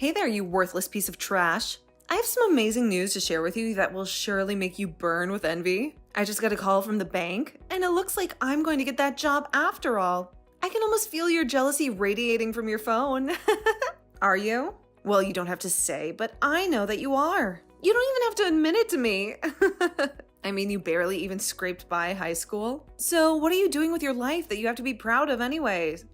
Hey there, you worthless piece of trash. I have some amazing news to share with you that will surely make you burn with envy. I just got a call from the bank, and it looks like I'm going to get that job after all. I can almost feel your jealousy radiating from your phone. Are you? Well, you don't have to say, but I know that you are. You don't even have to admit it to me. I mean, you barely even scraped by high school. So what are you doing with your life that you have to be proud of anyways?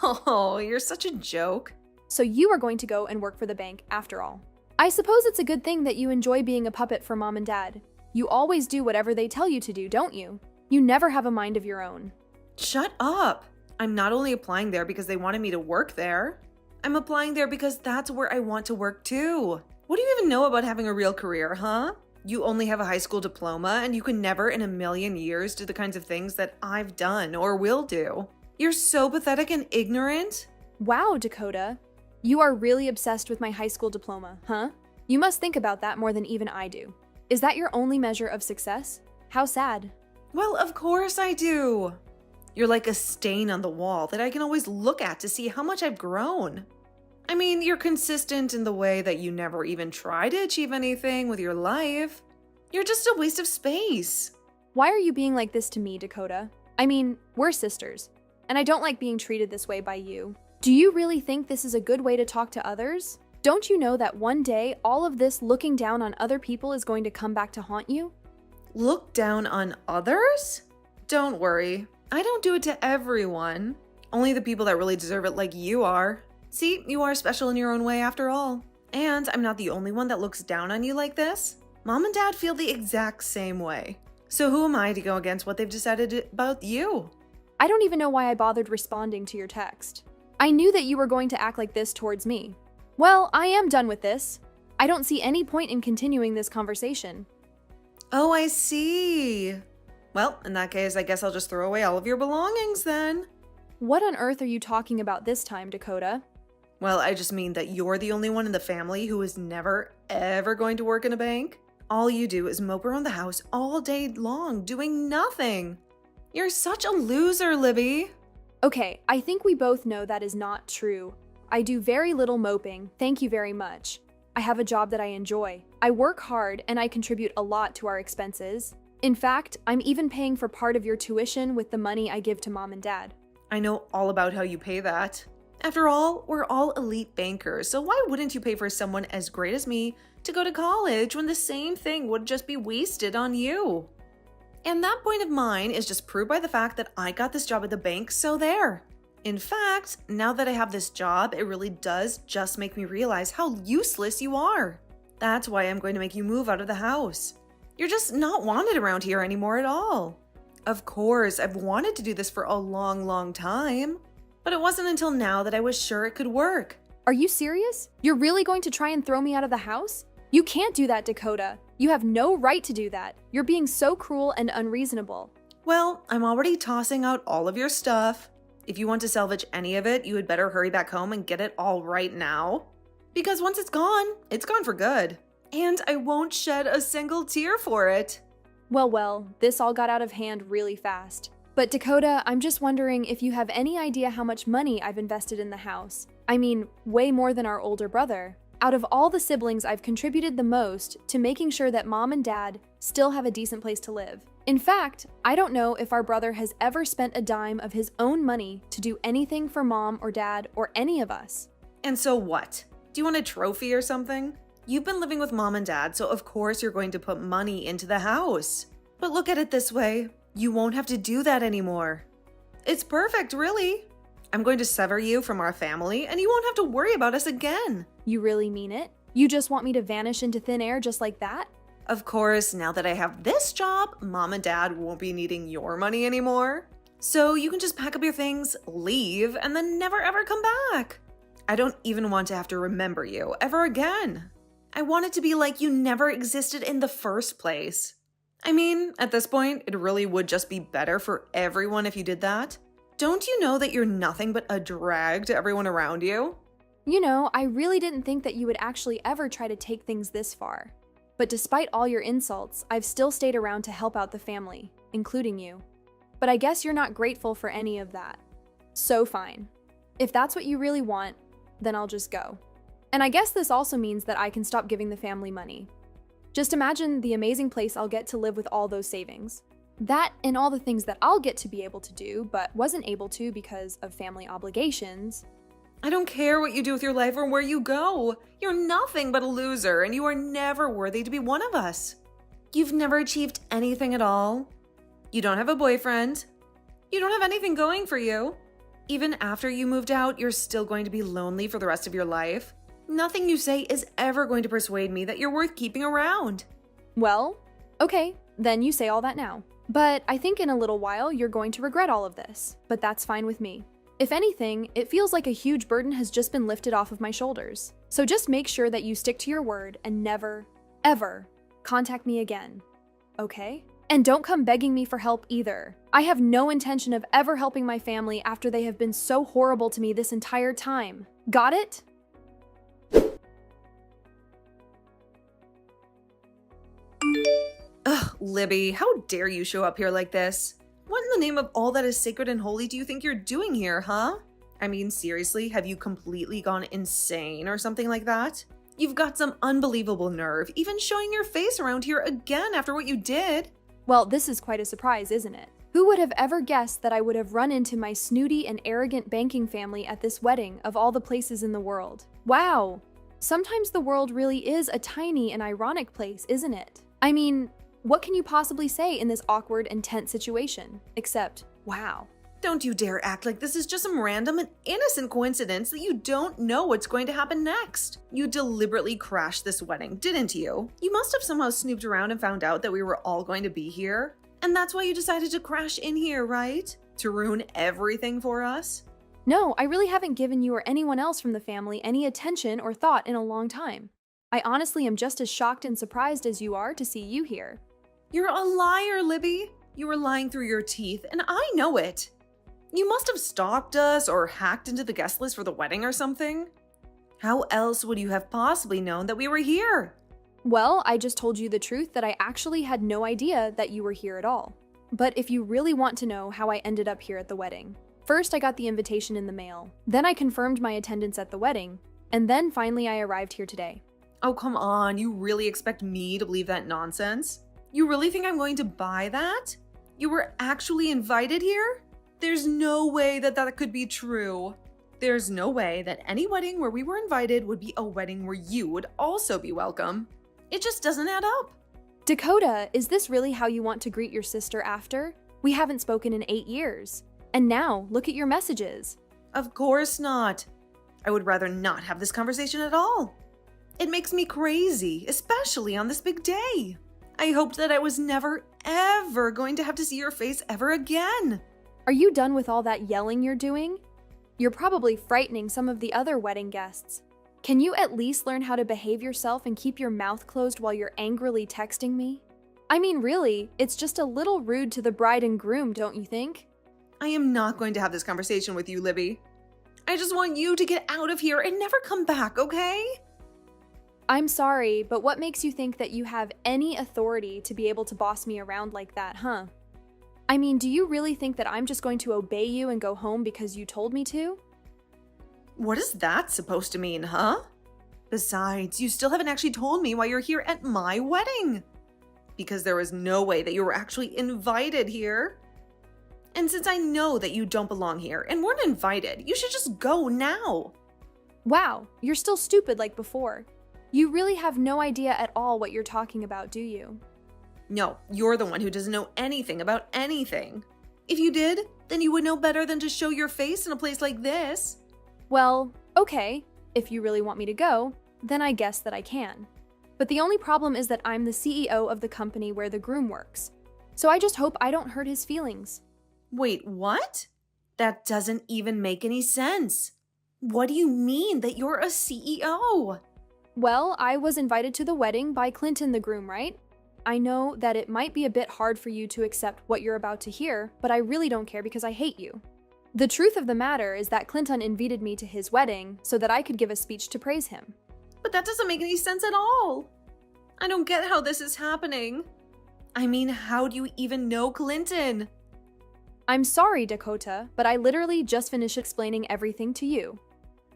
Oh, you're such a joke. So you are going to go and work for the bank after all. I suppose it's a good thing that you enjoy being a puppet for mom and dad. You always do whatever they tell you to do, don't you? You never have a mind of your own. Shut up. I'm not only applying there because they wanted me to work there. I'm applying there because that's where I want to work too. What do you even know about having a real career, huh? You only have a high school diploma and you can never in a million years do the kinds of things that I've done or will do. You're so pathetic and ignorant. Wow, Dakota. You are really obsessed with my high school diploma, huh? You must think about that more than even I do. Is that your only measure of success? How sad. Well, of course I do. You're like a stain on the wall that I can always look at to see how much I've grown. I mean, you're consistent in the way that you never even try to achieve anything with your life. You're just a waste of space. Why are you being like this to me, Dakota? I mean, we're sisters, and I don't like being treated this way by you. Do you really think this is a good way to talk to others? Don't you know that one day all of this looking down on other people is going to come back to haunt you? Look down on others? Don't worry. I don't do it to everyone. Only the people that really deserve it like you are. See, you are special in your own way after all. And I'm not the only one that looks down on you like this. Mom and Dad feel the exact same way. So who am I to go against what they've decided about you? I don't even know why I bothered responding to your text. I knew that you were going to act like this towards me. Well, I am done with this. I don't see any point in continuing this conversation. Oh, I see. Well, in that case, I guess I'll just throw away all of your belongings then. What on earth are you talking about this time, Dakota? Well, I just mean that you're the only one in the family who is never, ever going to work in a bank. All you do is mope around the house all day long, doing nothing. You're such a loser, Libby. Okay, I think we both know that is not true. I do very little moping, thank you very much. I have a job that I enjoy. I work hard and I contribute a lot to our expenses. In fact, I'm even paying for part of your tuition with the money I give to mom and dad. I know all about how you pay that. After all, we're all elite bankers, so why wouldn't you pay for someone as great as me to go to college when the same thing would just be wasted on you? And that point of mine is just proved by the fact that I got this job at the bank, so there. In fact, now that I have this job, it really does just make me realize how useless you are. That's why I'm going to make you move out of the house. You're just not wanted around here anymore at all. Of course, I've wanted to do this for a long, long time, but it wasn't until now that I was sure it could work. Are you serious? You're really going to try and throw me out of the house? You can't do that, Dakota. You have no right to do that. You're being so cruel and unreasonable. Well, I'm already tossing out all of your stuff. If you want to salvage any of it, you had better hurry back home and get it all right now. Because once it's gone for good. And I won't shed a single tear for it. Well, this all got out of hand really fast. But Dakota, I'm just wondering if you have any idea how much money I've invested in the house. I mean, way more than our older brother. Out of all the siblings, I've contributed the most to making sure that mom and dad still have a decent place to live. In fact, I don't know if our brother has ever spent a dime of his own money to do anything for mom or dad or any of us. And so what? Do you want a trophy or something? You've been living with mom and dad, so of course you're going to put money into the house. But look at it this way, you won't have to do that anymore. It's perfect, really. I'm going to sever you from our family, and you won't have to worry about us again. You really mean it? You just want me to vanish into thin air just like that? Of course, now that I have this job, mom and dad won't be needing your money anymore. So you can just pack up your things, leave, and then never ever come back. I don't even want to have to remember you ever again. I want it to be like you never existed in the first place. I mean, at this point, it really would just be better for everyone if you did that. Don't you know that you're nothing but a drag to everyone around you? You know, I really didn't think that you would actually ever try to take things this far. But despite all your insults, I've still stayed around to help out the family, including you. But I guess you're not grateful for any of that. So fine. If that's what you really want, then I'll just go. And I guess this also means that I can stop giving the family money. Just imagine the amazing place I'll get to live with all those savings. That and all the things that I'll get to be able to do, but wasn't able to because of family obligations. I don't care what you do with your life or where you go. You're nothing but a loser, and you are never worthy to be one of us. You've never achieved anything at all. You don't have a boyfriend. You don't have anything going for you. Even after you moved out, you're still going to be lonely for the rest of your life. Nothing you say is ever going to persuade me that you're worth keeping around. Well, okay, then you say all that now. But I think in a little while you're going to regret all of this, but that's fine with me. If anything, it feels like a huge burden has just been lifted off of my shoulders. So just make sure that you stick to your word and never, ever contact me again. Okay? And don't come begging me for help either. I have no intention of ever helping my family after they have been so horrible to me this entire time. Got it? Ugh, Libby, how dare you show up here like this? What in the name of all that is sacred and holy do you think you're doing here, huh? I mean, seriously, have you completely gone insane or something like that? You've got some unbelievable nerve, even showing your face around here again after what you did. Well, this is quite a surprise, isn't it? Who would have ever guessed that I would have run into my snooty and arrogant banking family at this wedding of all the places in the world? Wow! Sometimes the world really is a tiny and ironic place, isn't it? I mean, what can you possibly say in this awkward and tense situation? Except, wow. Don't you dare act like this is just some random and innocent coincidence that you don't know what's going to happen next. You deliberately crashed this wedding, didn't you? You must have somehow snooped around and found out that we were all going to be here. And that's why you decided to crash in here, right? To ruin everything for us? No, I really haven't given you or anyone else from the family any attention or thought in a long time. I honestly am just as shocked and surprised as you are to see you here. You're a liar, Libby. You were lying through your teeth, and I know it. You must have stalked us or hacked into the guest list for the wedding or something. How else would you have possibly known that we were here? Well, I just told you the truth that I actually had no idea that you were here at all. But if you really want to know how I ended up here at the wedding, first I got the invitation in the mail, then I confirmed my attendance at the wedding, and then finally I arrived here today. Oh, come on. You really expect me to believe that nonsense? You really think I'm going to buy that? You were actually invited here? There's no way that that could be true. There's no way that any wedding where we were invited would be a wedding where you would also be welcome. It just doesn't add up. Dakota, is this really how you want to greet your sister after? We haven't spoken in 8 years. And now, look at your messages. Of course not. I would rather not have this conversation at all. It makes me crazy, especially on this big day. I hoped that I was never, ever going to have to see your face ever again. Are you done with all that yelling you're doing? You're probably frightening some of the other wedding guests. Can you at least learn how to behave yourself and keep your mouth closed while you're angrily texting me? I mean, really, it's just a little rude to the bride and groom, don't you think? I am not going to have this conversation with you, Libby. I just want you to get out of here and never come back, okay? I'm sorry, but what makes you think that you have any authority to be able to boss me around like that, huh? I mean, do you really think that I'm just going to obey you and go home because you told me to? What is that supposed to mean, huh? Besides, you still haven't actually told me why you're here at my wedding. Because there was no way that you were actually invited here. And since I know that you don't belong here and weren't invited, you should just go now. Wow, you're still stupid like before. You really have no idea at all what you're talking about, do you? No, you're the one who doesn't know anything about anything. If you did, then you would know better than to show your face in a place like this. Well, okay, if you really want me to go, then I guess that I can. But the only problem is that I'm the CEO of the company where the groom works. So I just hope I don't hurt his feelings. Wait, what? That doesn't even make any sense. What do you mean that you're a CEO? Well, I was invited to the wedding by Clinton the groom, right? I know that it might be a bit hard for you to accept what you're about to hear, but I really don't care because I hate you. The truth of the matter is that Clinton invited me to his wedding so that I could give a speech to praise him. But that doesn't make any sense at all. I don't get how this is happening. I mean, how do you even know Clinton? I'm sorry, Dakota, but I literally just finished explaining everything to you.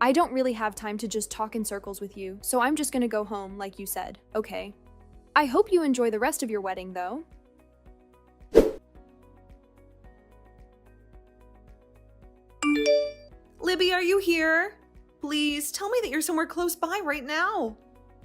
I don't really have time to just talk in circles with you, so I'm just gonna go home, like you said, okay? I hope you enjoy the rest of your wedding, though. Libby, are you here? Please, tell me that you're somewhere close by right now.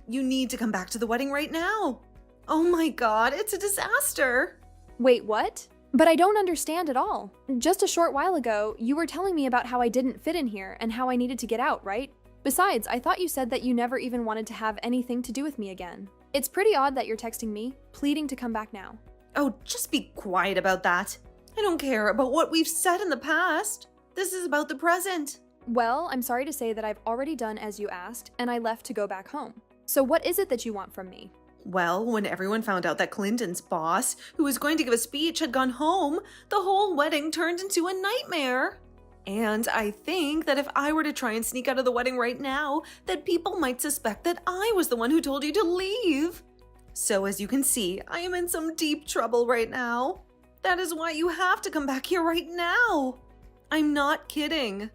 You need to come back to the wedding right now. Oh my god, it's a disaster. Wait, what? But I don't understand at all. Just a short while ago, you were telling me about how I didn't fit in here and how I needed to get out, right? Besides, I thought you said that you never even wanted to have anything to do with me again. It's pretty odd that you're texting me, pleading to come back now. Oh, just be quiet about that. I don't care about what we've said in the past. This is about the present. Well, I'm sorry to say that I've already done as you asked, and I left to go back home. So what is it that you want from me? Well, when everyone found out that Clinton's boss, who was going to give a speech, had gone home, the whole wedding turned into a nightmare. And I think that if I were to try and sneak out of the wedding right now, that people might suspect that I was the one who told you to leave. So as you can see, I am in some deep trouble right now. That is why you have to come back here right now. I'm not kidding.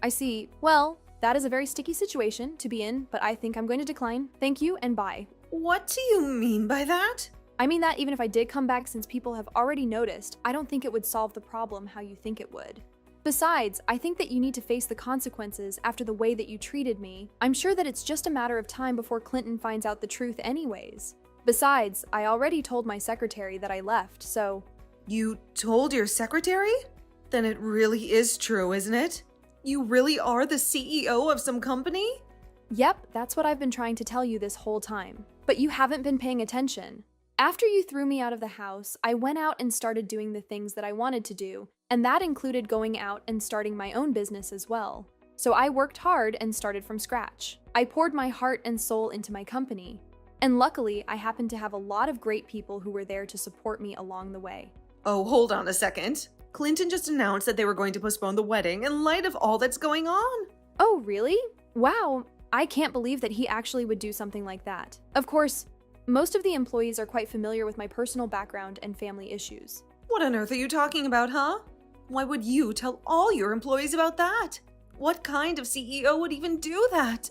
I see. Well, that is a very sticky situation to be in, but I think I'm going to decline. Thank you and bye. What do you mean by that? I mean that even if I did come back, since people have already noticed, I don't think it would solve the problem how you think it would. Besides, I think that you need to face the consequences after the way that you treated me. I'm sure that it's just a matter of time before Clinton finds out the truth anyways. Besides, I already told my secretary that I left, so... You told your secretary? Then it really is true, isn't it? You really are the CEO of some company? Yep, that's what I've been trying to tell you this whole time. But you haven't been paying attention. After you threw me out of the house, I went out and started doing the things that I wanted to do, and that included going out and starting my own business as well. So I worked hard and started from scratch. I poured my heart and soul into my company. And luckily, I happened to have a lot of great people who were there to support me along the way. Oh, hold on a second. Clinton just announced that they were going to postpone the wedding in light of all that's going on. Oh, really? Wow, I can't believe that he actually would do something like that. Of course, most of the employees are quite familiar with my personal background and family issues. What on earth are you talking about, huh? Why would you tell all your employees about that? What kind of CEO would even do that?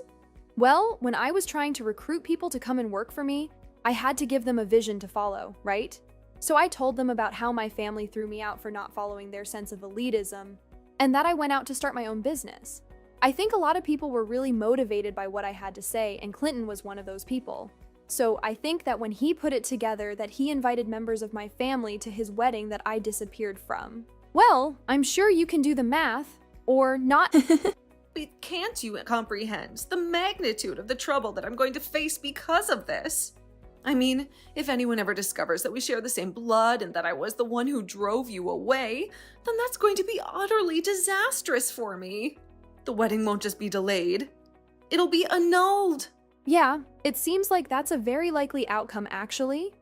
Well, when I was trying to recruit people to come and work for me, I had to give them a vision to follow, right? So I told them about how my family threw me out for not following their sense of elitism, and that I went out to start my own business. I think a lot of people were really motivated by what I had to say, and Clinton was one of those people. So I think that when he put it together that he invited members of my family to his wedding that I disappeared from. Well, I'm sure you can do the math, or not. But can't you comprehend the magnitude of the trouble that I'm going to face because of this? I mean, if anyone ever discovers that we share the same blood and that I was the one who drove you away, then that's going to be utterly disastrous for me. The wedding won't just be delayed. It'll be annulled. Yeah, it seems like that's a very likely outcome, actually.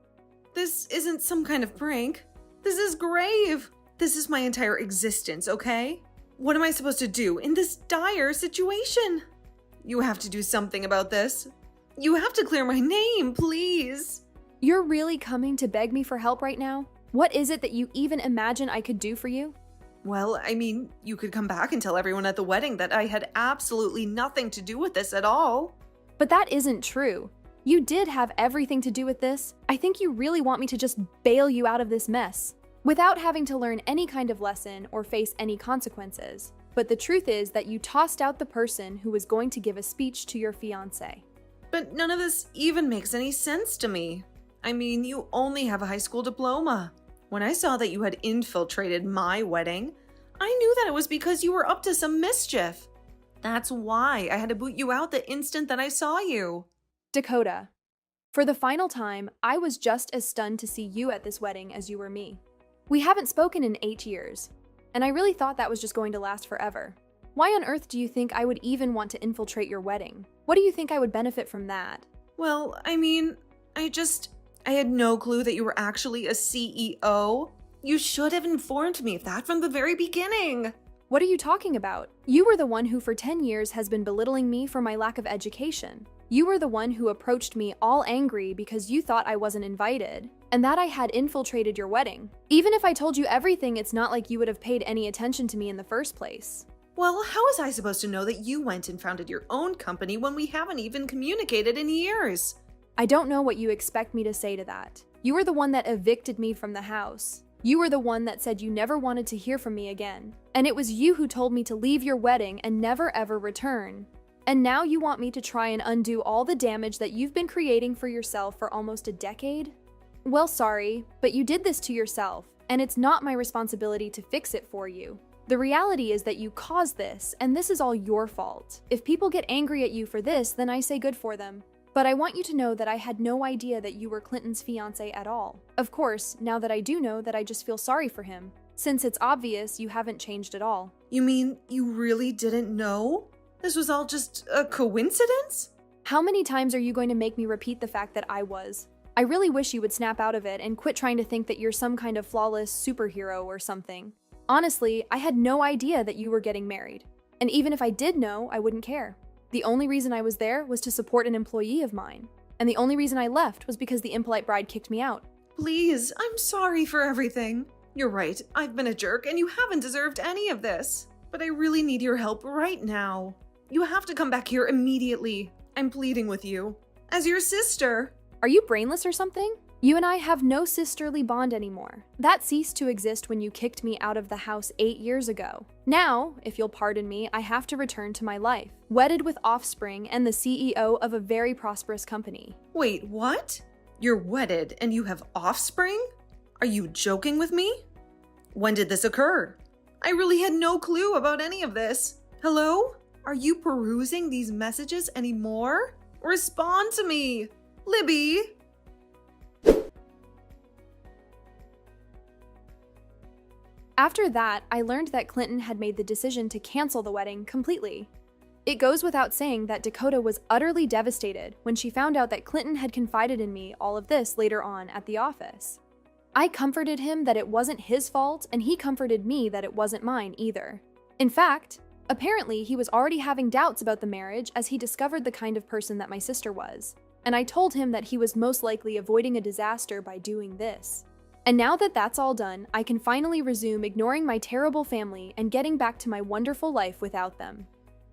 This isn't some kind of prank. This is grave. This is my entire existence, okay? What am I supposed to do in this dire situation? You have to do something about this. You have to clear my name, please. You're really coming to beg me for help right now? What is it that you even imagine I could do for you? Well, I mean, you could come back and tell everyone at the wedding that I had absolutely nothing to do with this at all. But that isn't true. You did have everything to do with this. I think you really want me to just bail you out of this mess, without having to learn any kind of lesson or face any consequences. But the truth is that you tossed out the person who was going to give a speech to your fiancé. But none of this even makes any sense to me. I mean, you only have a high school diploma. When I saw that you had infiltrated my wedding, I knew that it was because you were up to some mischief. That's why I had to boot you out the instant that I saw you. Dakota, for the final time, I was just as stunned to see you at this wedding as you were me. We haven't spoken in 8 years, and I really thought that was just going to last forever. Why on earth do you think I would even want to infiltrate your wedding? What do you think I would benefit from that? Well, I mean, I had no clue that you were actually a CEO. You should have informed me of that from the very beginning. What are you talking about? You were the one who for 10 years has been belittling me for my lack of education. You were the one who approached me all angry because you thought I wasn't invited, and that I had infiltrated your wedding. Even if I told you everything, it's not like you would have paid any attention to me in the first place. Well, how was I supposed to know that you went and founded your own company when we haven't even communicated in years? I don't know what you expect me to say to that. You were the one that evicted me from the house. You were the one that said you never wanted to hear from me again. And it was you who told me to leave your wedding and never ever return. And now you want me to try and undo all the damage that you've been creating for yourself for almost a decade? Well, sorry, but you did this to yourself, and it's not my responsibility to fix it for you. The reality is that you caused this, and this is all your fault. If people get angry at you for this, then I say good for them. But I want you to know that I had no idea that you were Clinton's fiancé at all. Of course, now that I do know that, I just feel sorry for him, since it's obvious you haven't changed at all. You mean you really didn't know? This was all just a coincidence? How many times are you going to make me repeat the fact that I was? I really wish you would snap out of it and quit trying to think that you're some kind of flawless superhero or something. Honestly, I had no idea that you were getting married. And even if I did know, I wouldn't care. The only reason I was there was to support an employee of mine. And the only reason I left was because the impolite bride kicked me out. Please, I'm sorry for everything. You're right, I've been a jerk and you haven't deserved any of this. But I really need your help right now. You have to come back here immediately. I'm pleading with you. As your sister. Are you brainless or something? You and I have no sisterly bond anymore. That ceased to exist when you kicked me out of the house 8 years ago. Now, if you'll pardon me, I have to return to my life, wedded with offspring and the CEO of a very prosperous company. Wait, what? You're wedded and you have offspring? Are you joking with me? When did this occur? I really had no clue about any of this. Hello? Are you perusing these messages anymore? Respond to me! Libby! After that, I learned that Clinton had made the decision to cancel the wedding completely. It goes without saying that Dakota was utterly devastated when she found out that Clinton had confided in me all of this later on at the office. I comforted him that it wasn't his fault, and he comforted me that it wasn't mine either. In fact, apparently he was already having doubts about the marriage as he discovered the kind of person that my sister was, and I told him that he was most likely avoiding a disaster by doing this. And now that that's all done, I can finally resume ignoring my terrible family and getting back to my wonderful life without them.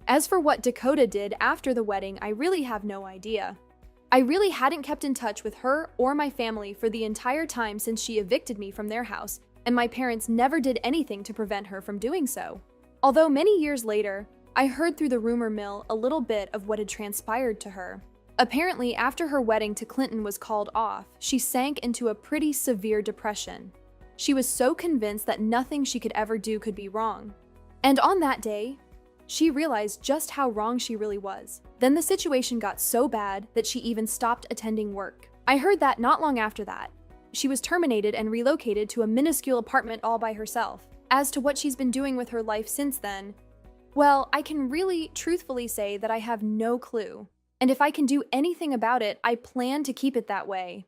As for what Dakota did after the wedding, I really have no idea. I really hadn't kept in touch with her or my family for the entire time since she evicted me from their house, and my parents never did anything to prevent her from doing so. Although many years later, I heard through the rumor mill a little bit of what had transpired to her. Apparently, after her wedding to Clinton was called off, she sank into a pretty severe depression. She was so convinced that nothing she could ever do could be wrong. And on that day, she realized just how wrong she really was. Then the situation got so bad that she even stopped attending work. I heard that not long after that, she was terminated and relocated to a minuscule apartment all by herself. As to what she's been doing with her life since then, well, I can really truthfully say that I have no clue. And if I can do anything about it, I plan to keep it that way.